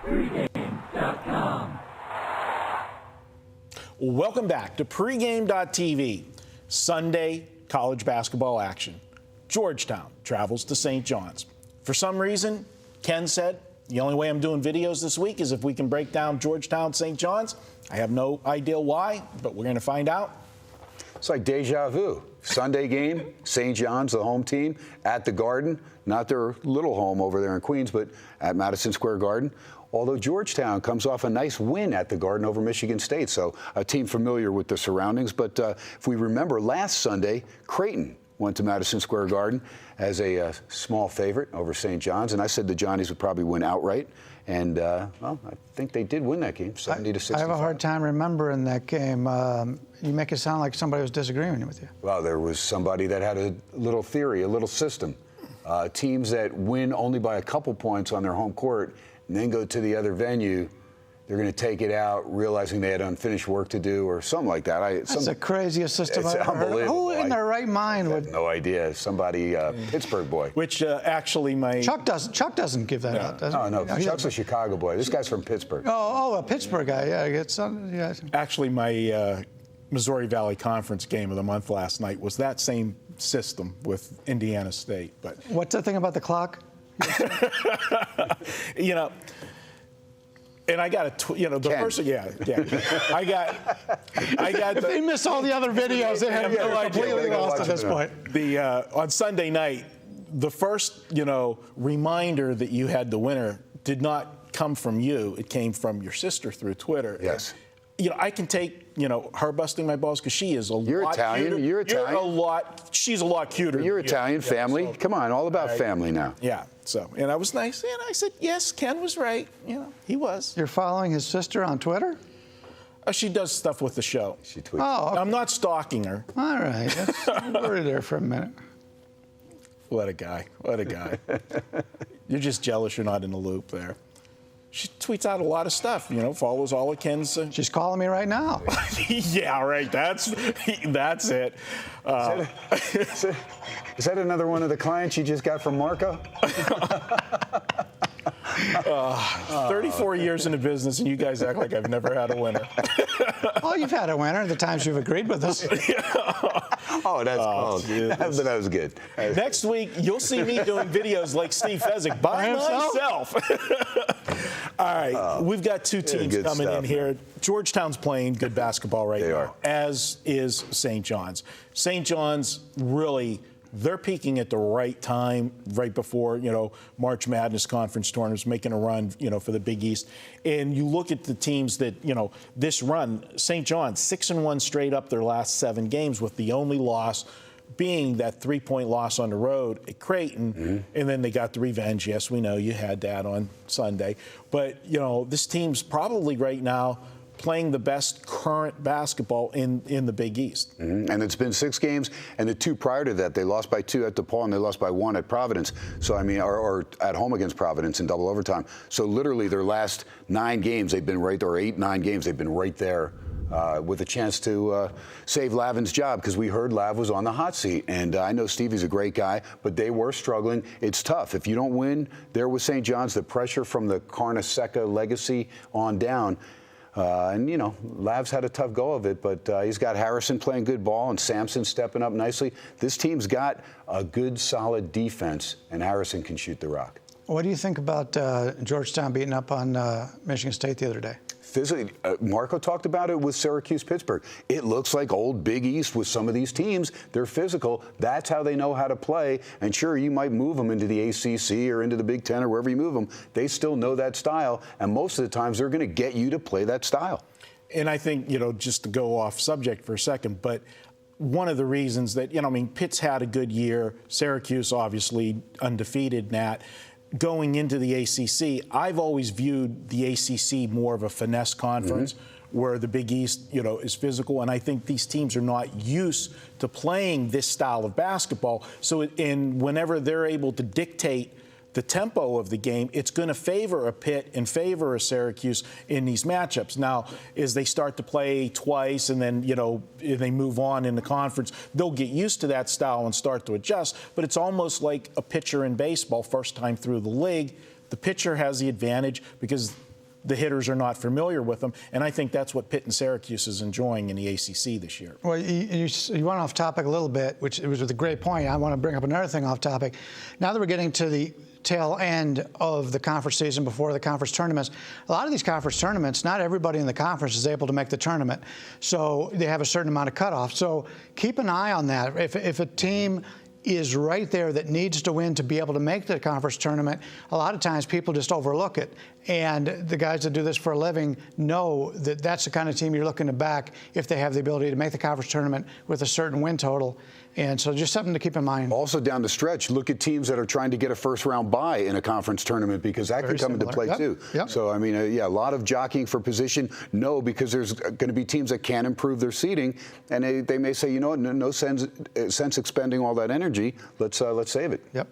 Pregame.com. Welcome back to Pregame.tv. Sunday college basketball action. Georgetown travels to St. John's. For some reason, Ken said, the only way I'm doing videos this week is if we can break down Georgetown, St. John's. I have no idea why, but we're going to find out. It's like deja vu. Sunday game, St. John's, the home team, at the Garden. Not their little home over there in Queens, but at Madison Square Garden. Although Georgetown comes off a nice win at the Garden over Michigan State, so a team familiar with the surroundings. But if we remember, last Sunday, Creighton went to Madison Square Garden as a small favorite over St. John's, and I said the Johnnies would probably win outright. And, well, I think they did win that game, 70-65. I have a hard time remembering that game. You make it sound like somebody was disagreeing with you. Well, there was somebody that had a little theory, a little system. Teams that win only by a couple points on their home court and then go to the other venue, they're going to take it out, realizing they had unfinished work to do or something like that. That's the craziest system I've ever heard. Who in their right mind would? No idea. Somebody, Pittsburgh boy. Which actually my... Chuck doesn't give that out, does he? No, Chuck's a Chicago boy. This guy's from Pittsburgh. A Pittsburgh guy. Yeah. Actually, my Missouri Valley Conference game of the month last night was that same system with Indiana State. But what's the thing about the clock? You know, and I got the Ken. person, yeah. I got. If they miss all the other videos, they have no idea. Completely lost at this point. On Sunday night, the first, reminder that you had the winner did not come from you. It came from your sister through Twitter. Yes. I can take, her busting my balls because she is You're lot Italian. cuter. You're Italian. She's a lot cuter. You're Italian, family. Come on, all about family now. Yeah. So, and I was nice, and I said, yes, Ken was right. He was. You're following his sister on Twitter? She does stuff with the show. She tweets. Oh, okay. I'm not stalking her. All right. Let's worry there for a minute. What a guy. What a guy. You're just jealous you're not in the loop there. She tweets out a lot of stuff, follows all of Ken's. She's calling me right now. Yeah, right. That's it. Is that another one of the clients you just got from Marco? 34 years in the business, and you guys act like I've never had a winner. Oh, you've had a winner the times you've agreed with us. Oh, that's cold. That was good. Next week, you'll see me doing videos like Steve Fezzik by myself. All right, we've got two teams coming in here. Georgetown's playing good basketball right now, as is St. John's. St. John's really, they're peaking at the right time, right before, March Madness conference tournaments, making a run, for the Big East. And you look at the teams that, this run, St. John's, 6-1 straight up their last 7 games, with the only loss being that 3-point loss on the road at Creighton, and then they got the revenge. Yes, we know you had that on Sunday. But, this team's probably right now playing the best current basketball in the Big East. And it's been 6 games, and the 2 prior to that, they lost by 2 at DePaul, and they lost by 1 at Providence. So, or at home against Providence in double overtime. So, literally, their last 9 games, they've been right there, or 8-9 games, they've been right there. With a chance to save Lavin's job, because we heard Lav was on the hot seat. And I know Stevie's a great guy, but they were struggling. It's tough. If you don't win there with St. John's, the pressure from the Carnesecca legacy on down. And, Lav's had a tough go of it, but he's got Harrison playing good ball and Sampson stepping up nicely. This team's got a good, solid defense, and Harrison can shoot the rock. What do you think about Georgetown beating up on Michigan State the other day? Physically, Marco talked about it with Syracuse-Pittsburgh. It looks like old Big East with some of these teams. They're physical. That's how they know how to play. And sure, you might move them into the ACC or into the Big Ten or wherever you move them. They still know that style. And most of the times, they're going to get you to play that style. And I think, just to go off subject for a second, but one of the reasons that, Pitt's had a good year. Syracuse, obviously, undefeated, Nat. Going into the ACC, I've always viewed the ACC more of a finesse conference, where the Big East, is physical. And I think these teams are not used to playing this style of basketball. So, whenever they're able to dictate the tempo of the game, it's going to favor a Pitt and favor a Syracuse in these matchups. Now, as they start to play twice and then, they move on in the conference, they'll get used to that style and start to adjust. But it's almost like a pitcher in baseball, first time through the league. The pitcher has the advantage because the hitters are not familiar with them. And I think that's what Pitt and Syracuse is enjoying in the ACC this year. Well, you went off topic a little bit, which was a great point. I want to bring up another thing off topic. Now that we're getting to the tail end of the conference season before the conference tournaments, a lot of these conference tournaments, not everybody in the conference is able to make the tournament. So they have a certain amount of cutoff. So keep an eye on that. If a team is right there that needs to win to be able to make the conference tournament, a lot of times people just overlook it. And the guys that do this for a living know that that's the kind of team you're looking to back if they have the ability to make the conference tournament with a certain win total. And so just something to keep in mind. Also down the stretch, look at teams that are trying to get a first-round bye in a conference tournament, because that could come into play too. Yep. So, I mean, a lot of jockeying for position. No, because there's going to be teams that can improve their seeding, and they may say, you know what, no sense expending all that energy. Let's save it. Yep.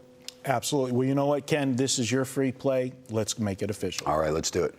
Absolutely. Well, you know what, Ken? This is your free play. Let's make it official. All right, let's do it.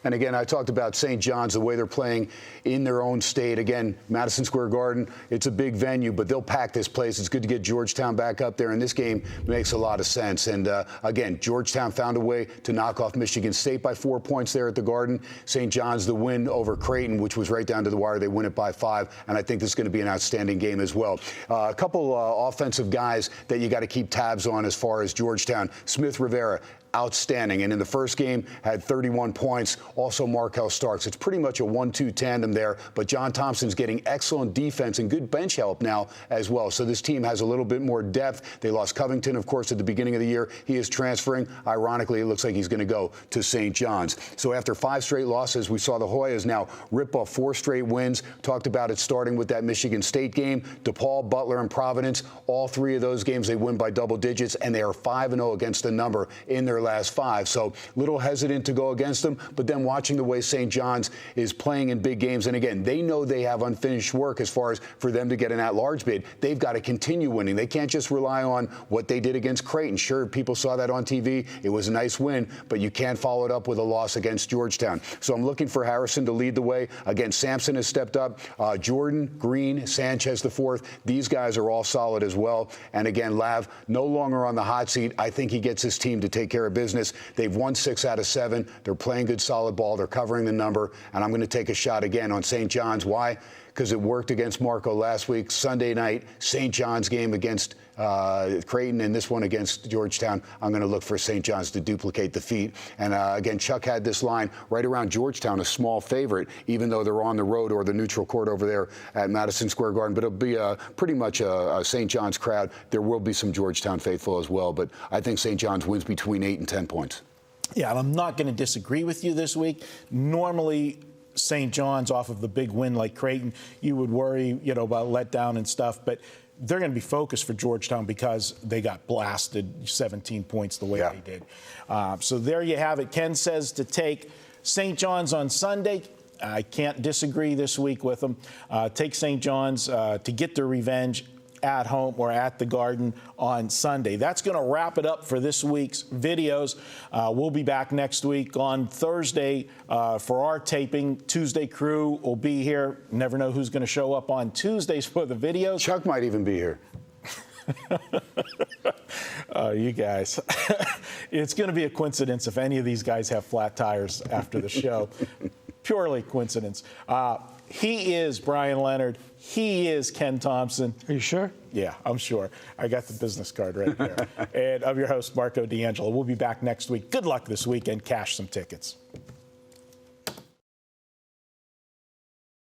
And again, I talked about St. John's, the way they're playing in their own state. Again, Madison Square Garden, it's a big venue, but they'll pack this place. It's good to get Georgetown back up there, and this game makes a lot of sense. And again, Georgetown found a way to knock off Michigan State by 4 points there at the Garden. St. John's, the win over Creighton, which was right down to the wire. They win it by 5, and I think this is going to be an outstanding game as well. A couple offensive guys that you got to keep tabs on as far as Georgetown. Smith Rivera, outstanding. And in the first game, had 31 points. Also, Markel Starks. It's pretty much a 1-2 tandem there. But John Thompson's getting excellent defense and good bench help now as well. So this team has a little bit more depth. They lost Covington, of course, at the beginning of the year. He is transferring. Ironically, it looks like he's going to go to St. John's. So after 5 straight losses, we saw the Hoyas now rip off 4 straight wins. Talked about it starting with that Michigan State game. DePaul, Butler, and Providence. All 3 of those games, they win by double digits, and they are 5-0 against the number in their last 5. So a little hesitant to go against them, but then watching the way St. John's is playing in big games, and again, they know they have unfinished work as far as for them to get an at-large bid. They've got to continue winning. They can't just rely on what they did against Creighton. Sure, people saw that on TV. It was a nice win, but you can't follow it up with a loss against Georgetown. So I'm looking for Harrison to lead the way. Again, Sampson has stepped up. Jordan, Green, Sanchez IV, these guys are all solid as well. And again, Lav no longer on the hot seat. I think he gets his team to take care of business. They've won 6 out of 7. They're playing good, solid ball. They're covering the number. And I'm going to take a shot again on St. John's. Why? Because it worked against Marco last week. Sunday night, St. John's game against Creighton, and this one against Georgetown. I'm going to look for St. John's to duplicate the feat. And again, Chuck had this line right around Georgetown, a small favorite, even though they're on the road or the neutral court over there at Madison Square Garden. But it'll be pretty much a St. John's crowd. There will be some Georgetown faithful as well, but I think St. John's wins between 8 and 10 points. Yeah, and I'm not going to disagree with you this week. Normally, St. John's off of the big win like Creighton, you would worry, about letdown and stuff, but they're going to be focused for Georgetown because they got blasted 17 points the way they did. So there you have it. Ken says to take St. John's on Sunday. I can't disagree this week with them. Take St. John's to get their revenge at home or at the Garden on Sunday. That's going to wrap it up for this week's videos. We'll be back next week on Thursday for our taping. Tuesday crew will be here. Never know who's going to show up on Tuesdays for the videos. Chuck might even be here. Oh, you guys. It's going to be a coincidence if any of these guys have flat tires after the show. Purely coincidence. He is Bryan Leonard. He is Ken Thomson. Are you sure? Yeah, I'm sure. I got the business card right there. And I'm your host, Marco D'Angelo. We'll be back next week. Good luck this weekend. Cash some tickets.